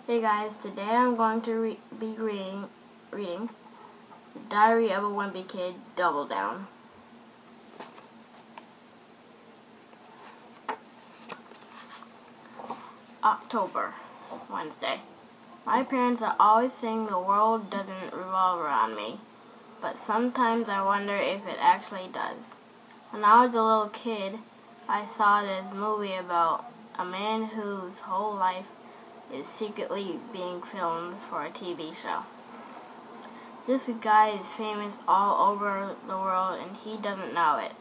Hey guys, today I'm going to be reading The Diary of a Whimpy Kid Double Down. October, Wednesday. My parents are always saying the world doesn't revolve around me, but sometimes I wonder if it actually does. When I was a little kid, I saw this movie about a man whose whole life is secretly being filmed for a TV show. This guy is famous all over the world and he doesn't know it.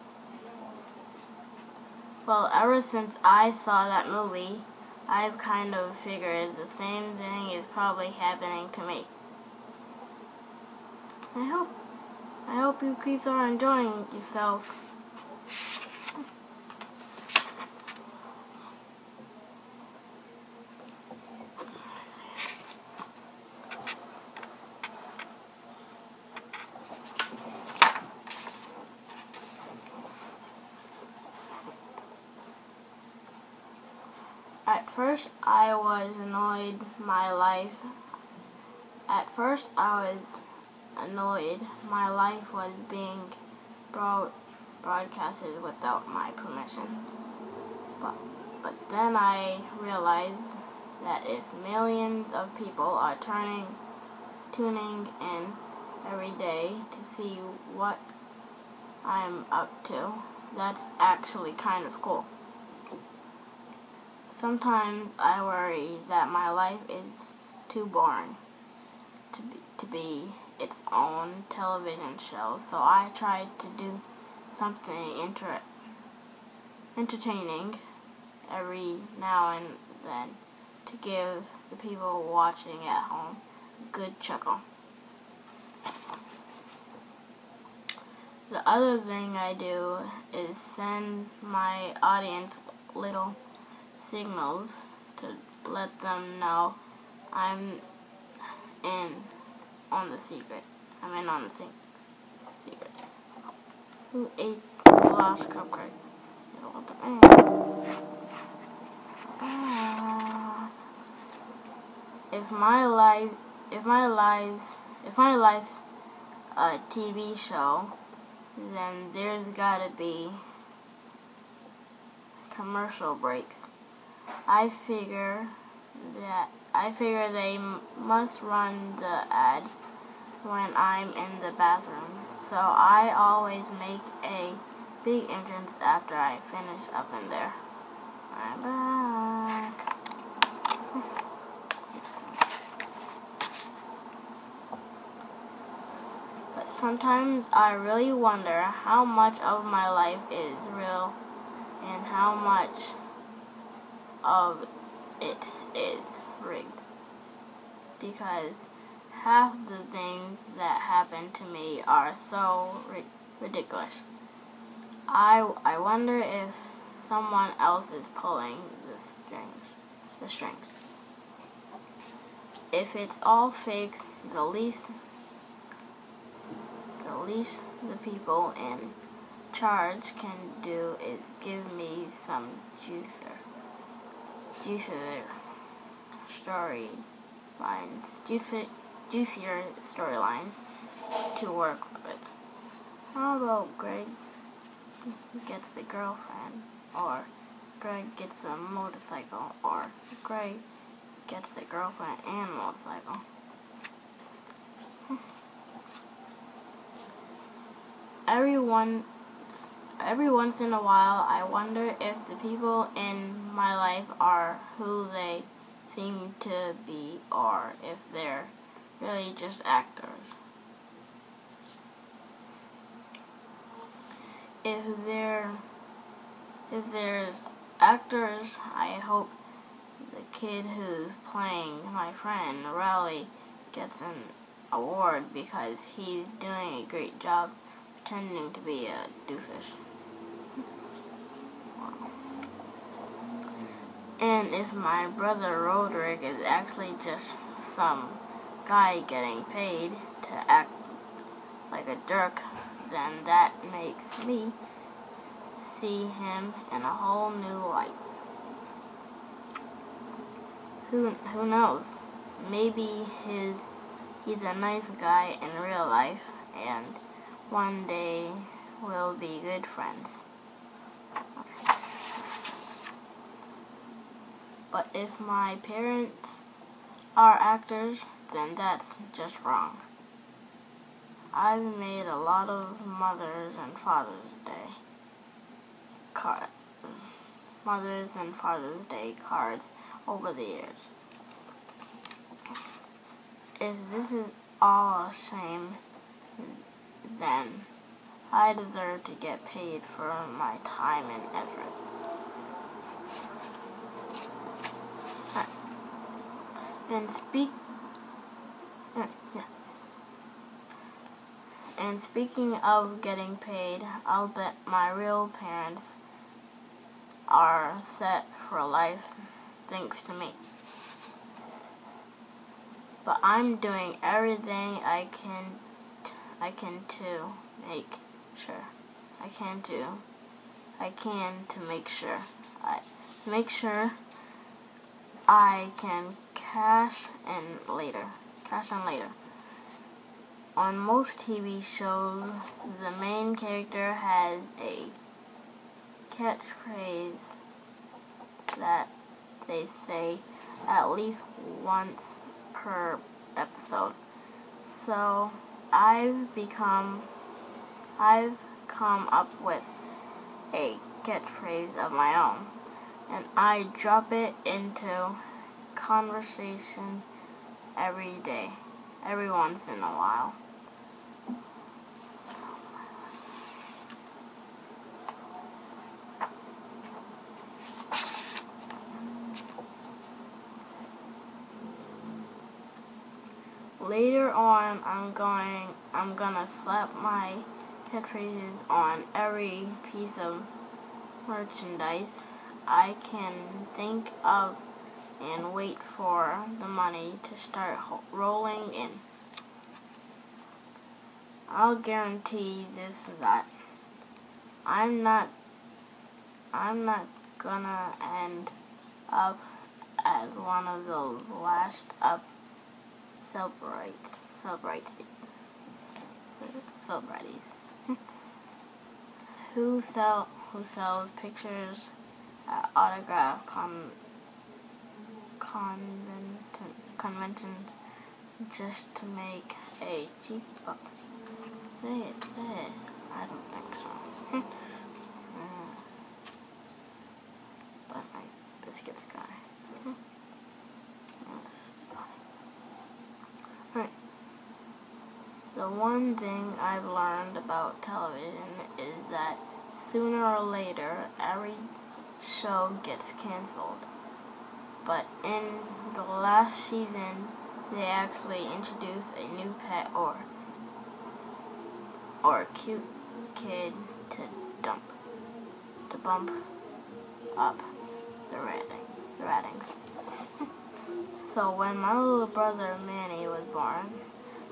Well, ever since I saw that movie, I've kind of figured the same thing is probably happening to me. I hope you kids are enjoying yourselves. At first, I was annoyed my life was being broadcasted without my permission. But then I realized that if millions of people are tuning in every day to see what I'm up to, that's actually kind of cool. Sometimes I worry that my life is too boring to be its own television show, so I try to do something entertaining every now and then to give the people watching at home a good chuckle. The other thing I do is send my audience little signals to let them know I'm in on the secret. Who ate the last cupcake? If my life's a TV show, then there's gotta be commercial breaks. I figure they must run the ads when I'm in the bathroom, so I always make a big entrance after I finish up in there. I'm back. But sometimes I really wonder how much of my life is real and how much of it is rigged, because half the things that happen to me are so ridiculous. I wonder if someone else is pulling the strings. If it's all fake, the least the people in charge can do is give me some juicier storylines to work with. How about Greg gets a girlfriend, or Greg gets a motorcycle, or Greg gets a girlfriend and a motorcycle? Every once in a while, I wonder if the people in my life are who they seem to be, or if they're really just actors. If there's actors, I hope the kid who's playing my friend Rowley gets an award because he's doing a great job pretending to be a doofus. And if my brother Roderick is actually just some guy getting paid to act like a jerk, then that makes me see him in a whole new light. Who knows? maybe he's a nice guy in real life, and one day we'll be good friends. Okay. But if my parents are actors, then that's just wrong. I've made a lot of Mother's and Father's Day cards over the years. If this is all a shame, then I deserve to get paid for my time and effort. And speaking of getting paid, I'll bet my real parents are set for life thanks to me. But I'm doing everything I can to make sure I can cash in later. On most TV shows, the main character has a catchphrase that they say at least once per episode. So I've come up with a catchphrase of my own, and I drop it into conversation every once in a while. Later on, I'm gonna slap my catchphrases on every piece of merchandise I can think of and wait for the money to start rolling in. I'll guarantee this that I'm not gonna end up as one of those lashed up celebrities who sells pictures at autograph conventions just to make a cheap buck. Say it. I don't think so. But my biscuits guy. This is funny. Alright. The one thing I've learned about television is that sooner or later every show gets canceled. But in the last season, they actually introduced a new pet or cute kid to bump up the ratings. So when my little brother Manny was born,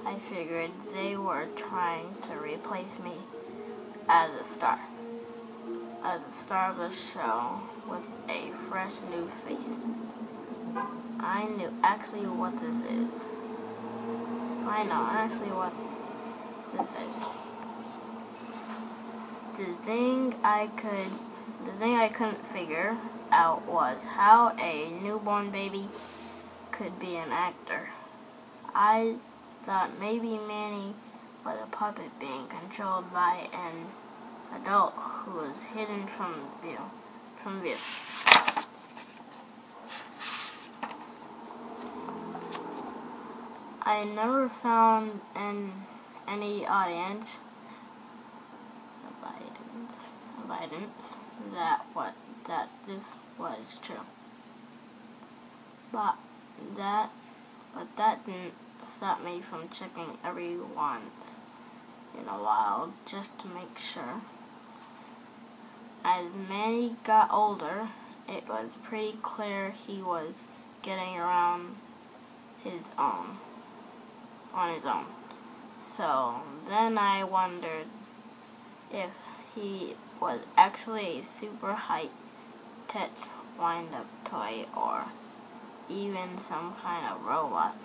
I figured they were trying to replace me as the star of the show with a fresh new face. I know actually what this is. The thing I couldn't figure out was how a newborn baby could be an actor. I thought maybe Manny was a puppet being controlled by an adult who was hidden from view. I never found any evidence that this was true. But that didn't stop me from checking every once in a while just to make sure. As Manny got older, it was pretty clear he was getting around on his own. So then I wondered if he was actually a super high-tech wind-up toy or even some kind of robot.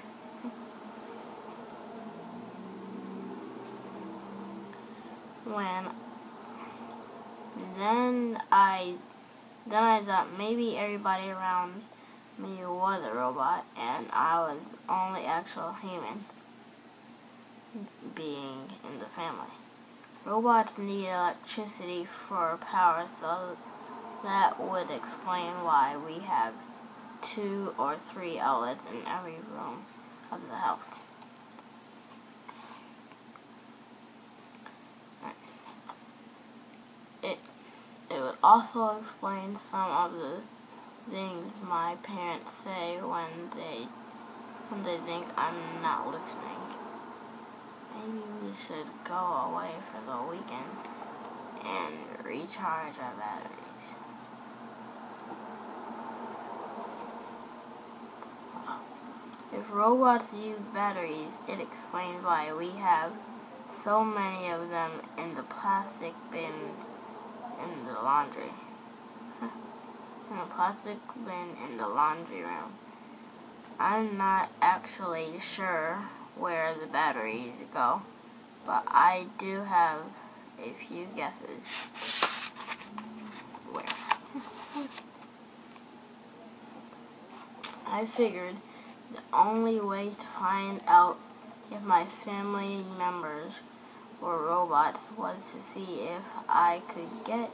Then I thought maybe everybody around me was a robot and I was the only actual human being in the family. Robots need electricity for power, so that would explain why we have 2 or 3 outlets in every room of the house. It would also explain some of the things my parents say when they think I'm not listening. Maybe we should go away for the weekend and recharge our batteries. If robots use batteries, it explains why we have so many of them in the plastic bin in the laundry. In a plastic bin in the laundry room. I'm not actually sure where the batteries go, but I do have a few guesses where. I figured the only way to find out if my family members were robots was to see if I could get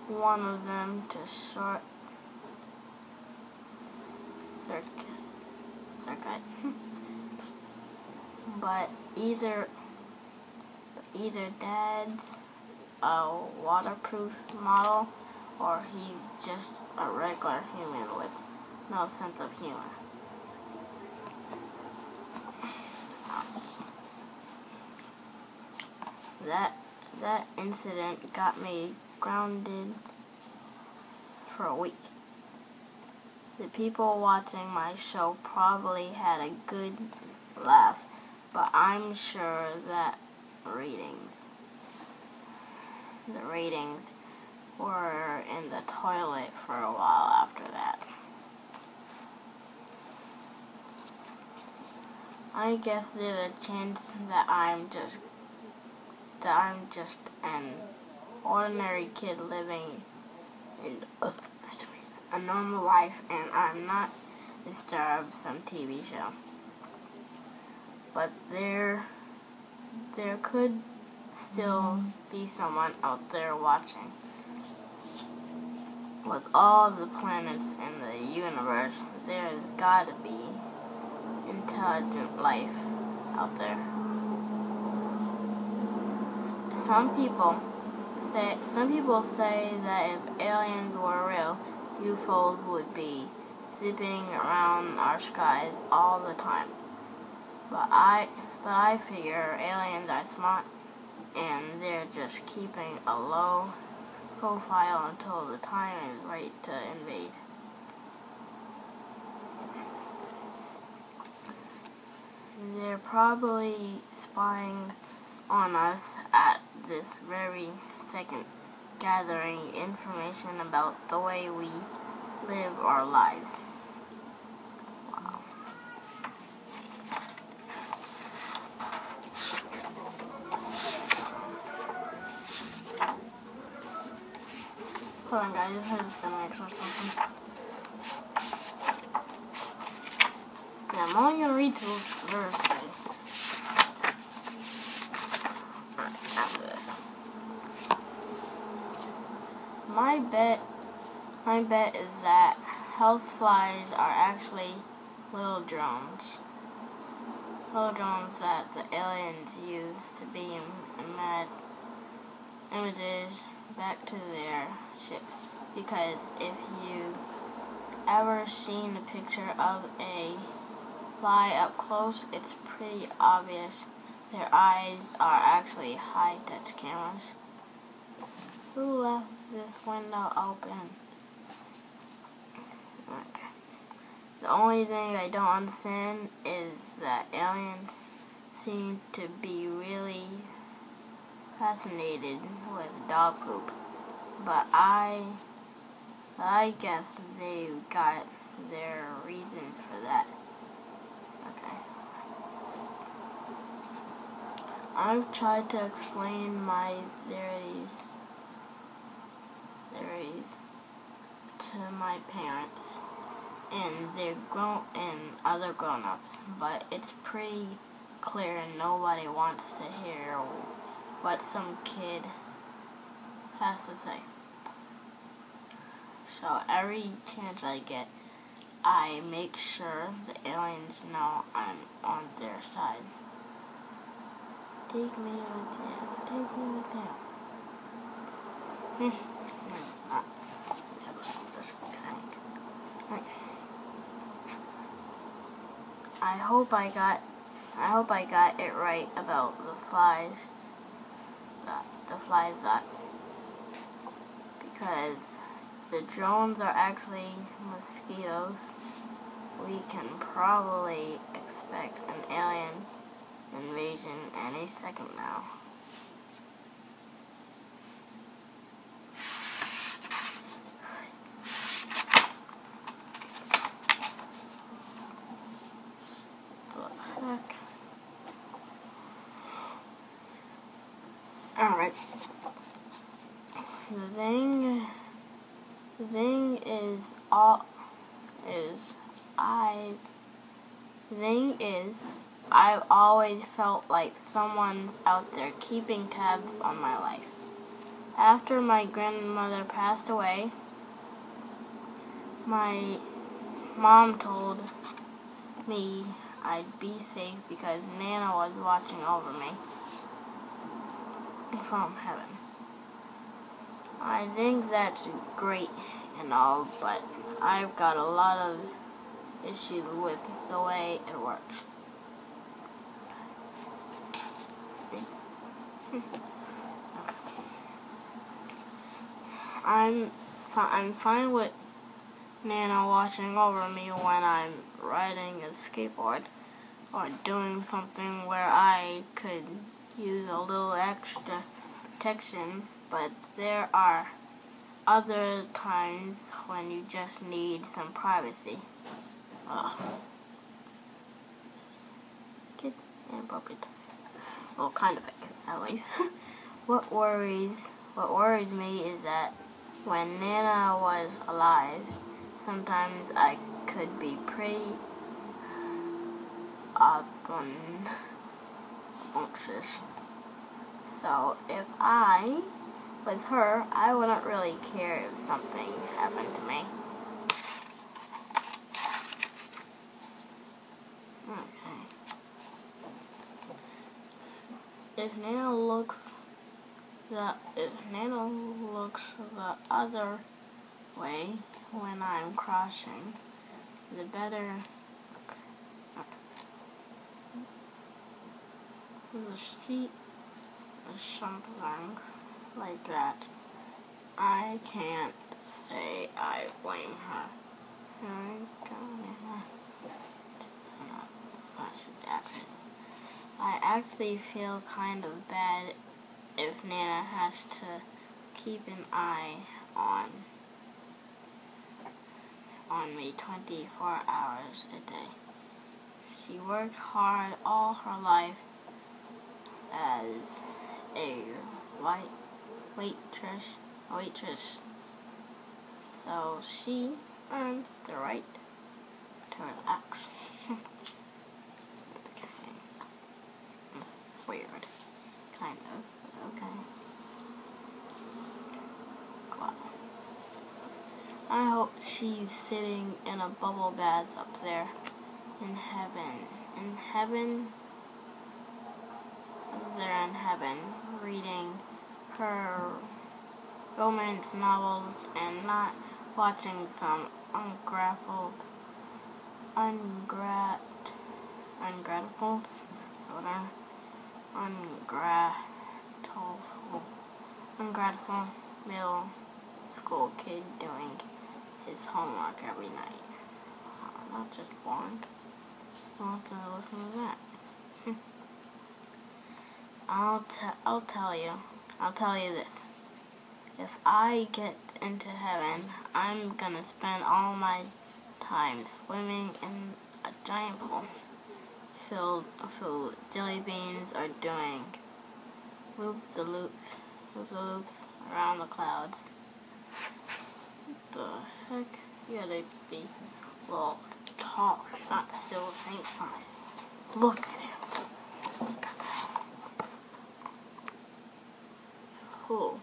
one of them to circuit. But either Dad's a waterproof model or he's just a regular human with no sense of humor. That incident got me grounded for a week. The people watching my show probably had a good laugh, but I'm sure that the ratings were in the toilet for a while after that. I guess there's a chance that I'm just an ordinary kid living in a normal life and I'm not the star of some TV show. But there could still be someone out there watching. With all the planets in the universe, there's gotta be intelligent life out there. Some people say that if aliens were real, UFOs would be zipping around our skies all the time. But I figure aliens are smart and they're just keeping a low profile until the time is right to invade. They're probably spying on us at this very second, gathering information about the way we live our lives. Wow. Hold on, guys, I'm just gonna make sure something. Yeah, I'm only gonna read till Thursday. After this. My bet is that houseflies are actually little drones. Little drones that the aliens use to beam images back to their ships. Because if you ever seen a picture of a fly up close, it's pretty obvious their eyes are actually high-touch cameras. Who left this window open? Okay. The only thing I don't understand is that aliens seem to be really fascinated with dog poop. But I guess they've got their reasons I've tried to explain my theories to my parents and other grown-ups, but it's pretty clear and nobody wants to hear what some kid has to say. So every chance I get, I make sure the aliens know I'm on their side. Take me with you. Take me with you. Just saying. Right. I hope I got it right about the flies. Because the drones are actually mosquitoes, we can probably expect an alien invasion any second now. What the heck? Alright. The thing is, I've always felt like someone's out there keeping tabs on my life. After my grandmother passed away, my mom told me I'd be safe because Nana was watching over me from heaven. I think that's great and all, but I've got a lot of issues with the way it works. I'm fine with Nana watching over me when I'm riding a skateboard or doing something where I could use a little extra protection, but there are other times when you just need some privacy. Kid inappropriate. Well, kind of at least. What worried me is that when Nana was alive, sometimes I could be pretty obnoxious. So if I was her, I wouldn't really care if something happened to me. Okay. If Nana looks the other way when I'm crossing, the better the street or something like that, I can't say I blame her. I actually feel kind of bad if Nana has to keep an eye on me 24 hours a day. She worked hard all her life as a waitress, so she earned the right to relax. Okay. It's weird, kind of, but okay. Wow. I hope she's sitting in a bubble bath up there in heaven. In heaven, reading her romance novels and not watching some ungrateful middle school kid doing his homework every night. That's just boring. Who wants to listen to that? I'll tell you this. If I get into heaven, I'm gonna spend all my time swimming in a giant pool filled with jelly beans or doing Loop-the-loops. Loop-the-loops around the clouds. What the heck? Yeah, they'd be a little tall, not still the same size. Look at him. Look at that. Cool.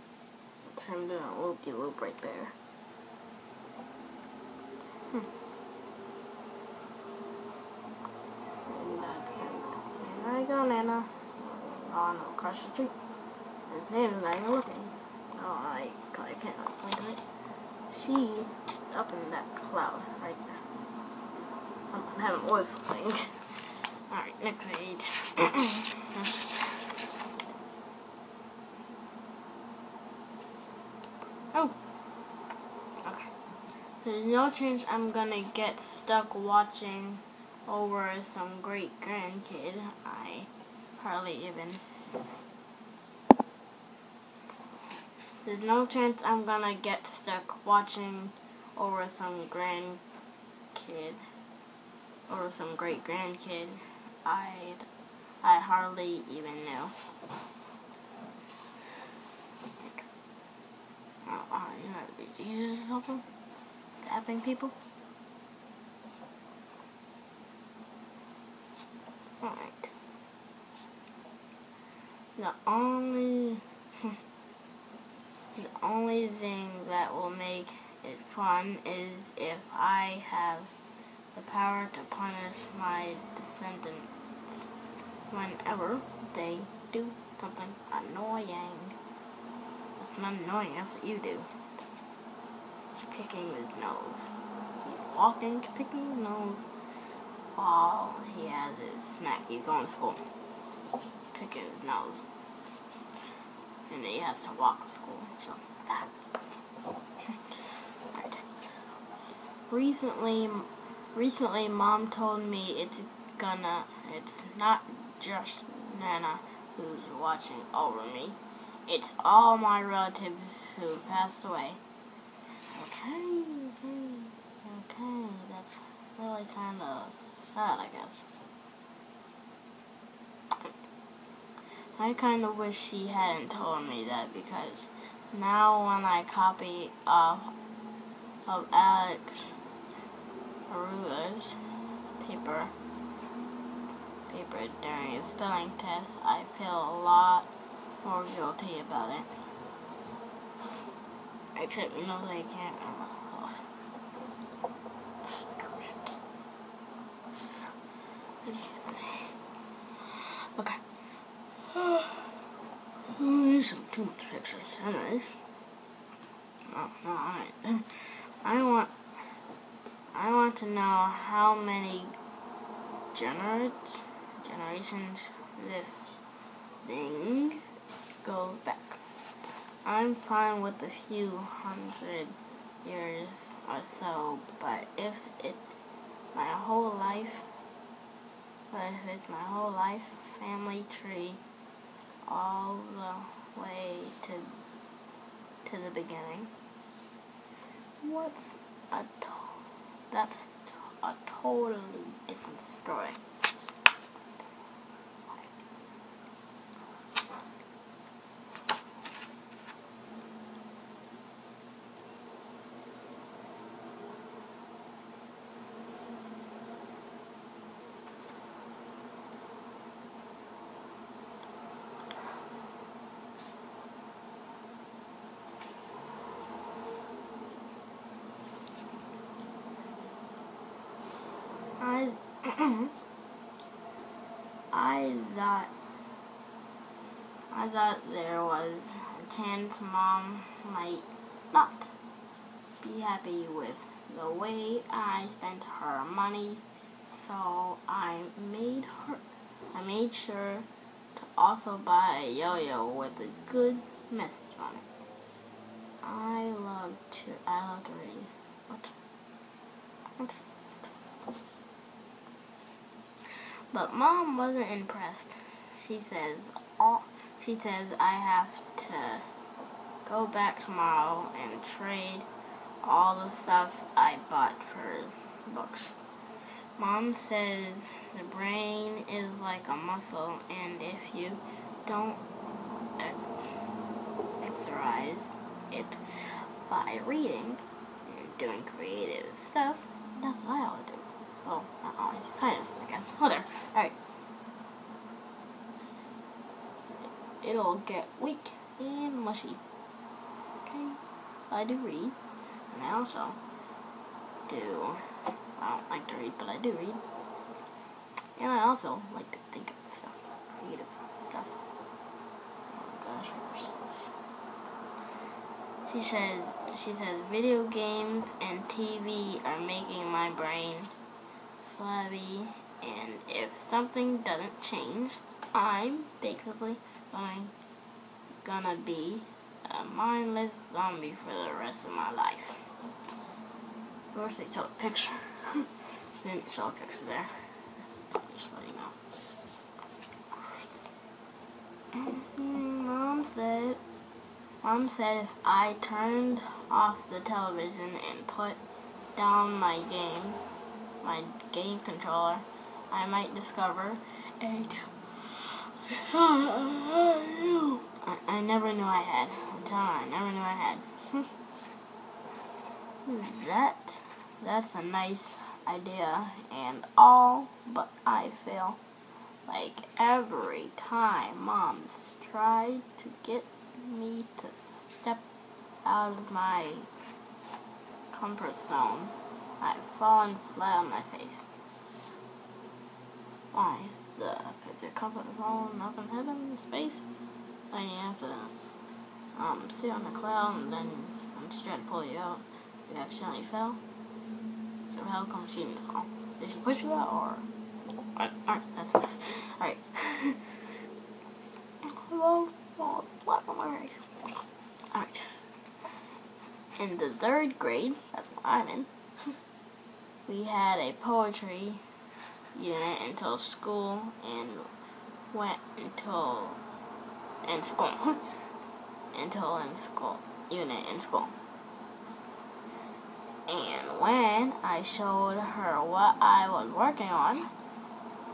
That's him doing a loop-de-loop right there. There you go, Nana. Oh no, across the street. His name is not even looking. Oh, I can't point to it. She up in that cloud right there. I'm having voice playing. Alright, next page. Oh! Okay. There's no chance I'm gonna get stuck watching over some great grandkid. I hardly even. There's no chance I'm gonna get stuck watching over some grandkid, or some great grandkid I hardly even knew. You have to be Jesus or something? Stabbing people? Alright. The only thing that will make it fun is if I have the power to punish my descendants whenever they do something annoying. It's not annoying, that's what you do. He's picking his nose. He's walking, picking his nose while he has his snack. He's going to school, picking his nose. And then he has to walk to school. So that. Right. Recently, Mom told me it's not just Nana who's watching over me. It's all my relatives who passed away. Okay. That's really kind of sad, I guess. I kind of wish she hadn't told me that, because now when I copy of Alex Arula's paper during his spelling test, I feel a lot more guilty about it. Except, they can't. Okay. These are too much pictures. Anyways. Oh, no, alright. I want to know how many generations this thing goes back. I'm fine with a few hundred years or so, but if it's my whole life, family tree, all the way to the beginning, that's a totally different story. I thought there was a chance Mom might not be happy with the way I spent her money, so I made sure to also buy a yo-yo with a good message on it. I love to read. What? But Mom wasn't impressed. She says I have to go back tomorrow and trade all the stuff I bought for books. Mom says the brain is like a muscle, and if you don't characterize it by reading and doing creative stuff. That's what I always do. Well, not always. Kind of, I guess. Whatever. Alright. It'll get weak and mushy. Okay? I do read. And I also do... I don't like to read, but I do read. And I also like to think of stuff. Creative stuff. Oh gosh, She says, video games and TV are making my brain flabby, and if something doesn't change, I'm basically gonna be a mindless zombie for the rest of my life. Of course, they showed a picture. They didn't show a picture there. Just letting you know. Mom said if I turned off the television and put down my game controller, I might discover I never knew I had. I'm telling you, I never knew I had. That's a nice idea and all, but I feel like every time Mom's tried to get me to step out of my comfort zone, I've fallen flat on my face. Why? Is your comfort zone up in heaven, in space? Then you have to sit on the cloud, and then when she tried to pull you out, you accidentally fell. So how come she didn't fall? Did she push you out, or? Alright, that's enough. Alright. Well, flat on my face. Alright. In the 3rd grade, that's what I'm in, we had a poetry unit until school and went until in school. Unit in school. And when I showed her what I was working on,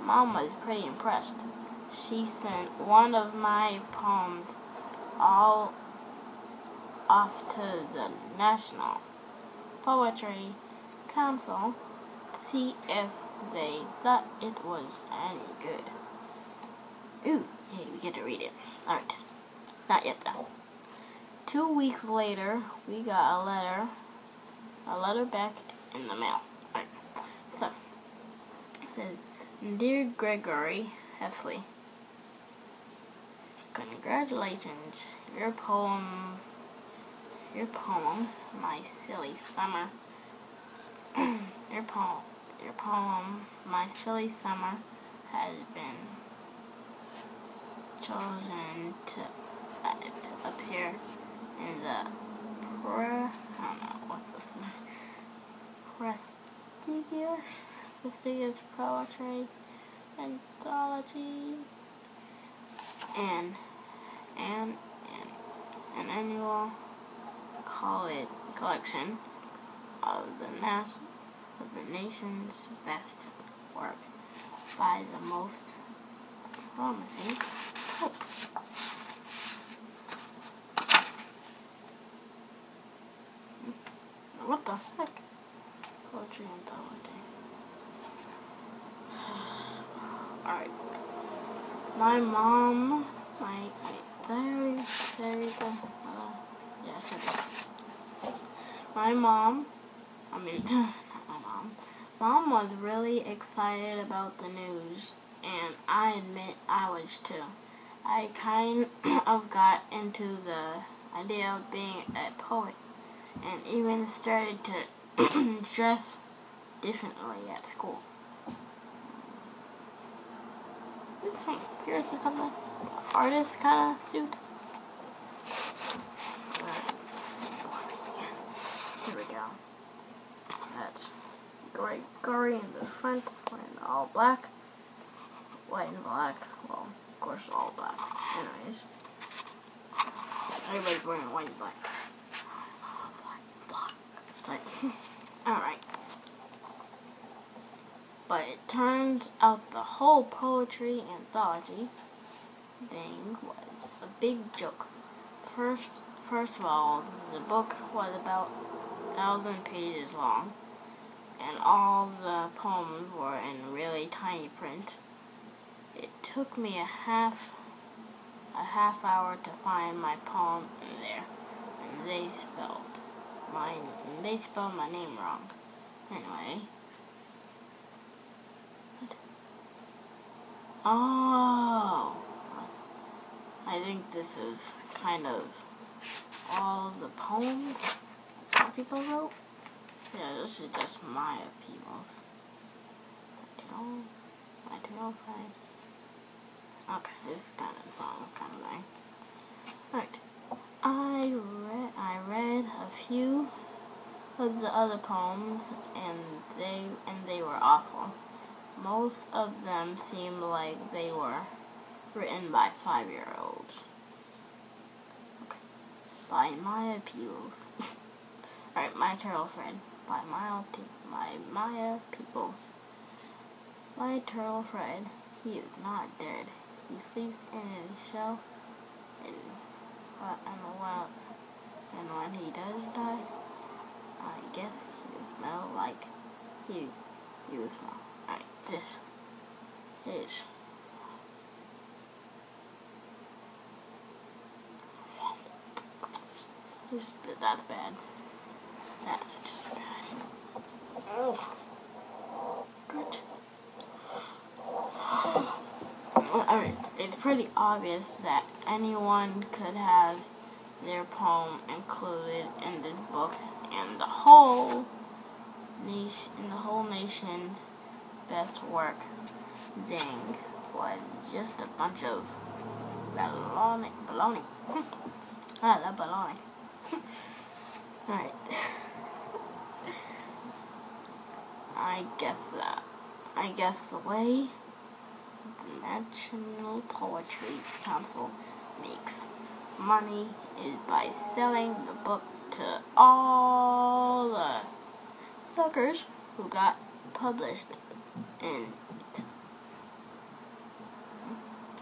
Mom was pretty impressed. She sent one of my poems all off to the National Poetry Council to see if they thought it was any good. Ooh, hey, we get to read it. Alright. Not yet, though. 2 weeks later, we got a letter back in the mail. Alright. So, it says, Dear Gregory Hefley, congratulations. Your poem, My Silly Summer, your poem, My Silly Summer, has been chosen to appear in the prestigious poetry anthology and an annual collection of the nation's best work by the most promising poets. What the heck? Poetry anthology. Alright. My mom, did I already read the, yeah, I said that. My mom, not my mom. Mom was really excited about the news, and I admit I was too. I kind of got into the idea of being a poet, and even started to dress differently at school. This is some Pierce or something. Artist kind of suit. Here we go. That's Gregory in the front, wearing all black, white and black. Well, of course, all black. Anyways, everybody's wearing white and black. Alright. But it turned out the whole poetry anthology thing was a big joke. First first of all, the book was about 1,000 pages long, and all the poems were in really tiny print. It took me a half hour to find my poem in there, and they spelled my name wrong. Anyway. Oh, I think this is kind of all the poems that people wrote. Yeah, this is just my people's. My tail fried. Okay, this is kind of song kind of thing. Right, I read a few of the other poems, and they were awful. Most of them seemed like they were written by 5-year-olds. Okay. By Maya Peebles. Alright, My Turtle Friend. By Maya Peebles. My turtle friend, he is not dead. He sleeps in a shell, and when he does die, I guess he will smell like he will smell. Alright, this is that's bad. That's just bad. Oh, good. Alright, it's pretty obvious that anyone could have their poem included in this book, and the whole nation's best work thing was just a bunch of baloney. I love baloney. Alright. I guess the way the National Poetry Council makes money is by selling the book to all the suckers who got published in it.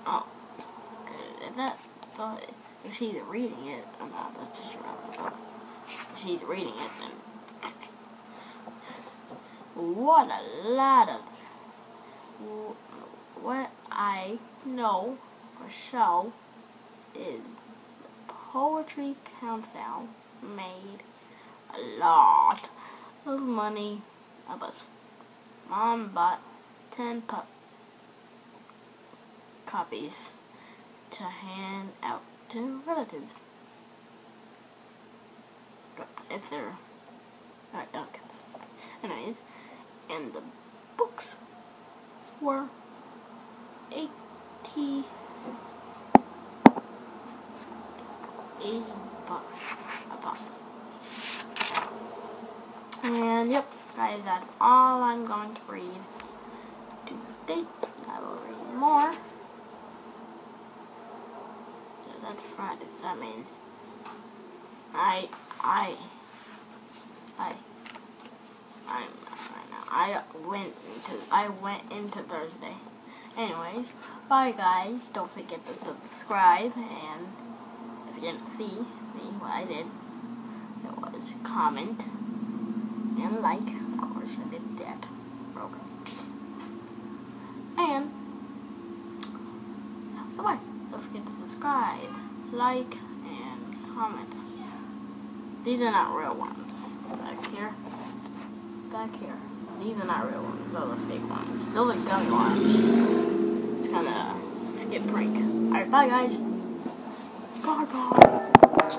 Oh, okay. If she's reading it, that's just around the book. If she's reading it, then what I know for sure is the Poetry Council made a lot of money of us. Mom bought 10 copies to hand out to relatives. If they're okay. Anyways, and the books were $80 a pop. And yep, guys, that's all I'm going to read today. I will read more. So that's Friday. So that means I'm right now. I went into Thursday. Anyways, bye guys. Don't forget to subscribe, and if you didn't see me, what I did, it was comment and like. Of course, I did that. Broken. And so bye. Don't forget to subscribe, like, and comment. These are not real ones. Back here. These are not real ones. Those are fake ones. Those are gummy ones. It's kind of a skip prank. Alright, bye guys. Bye.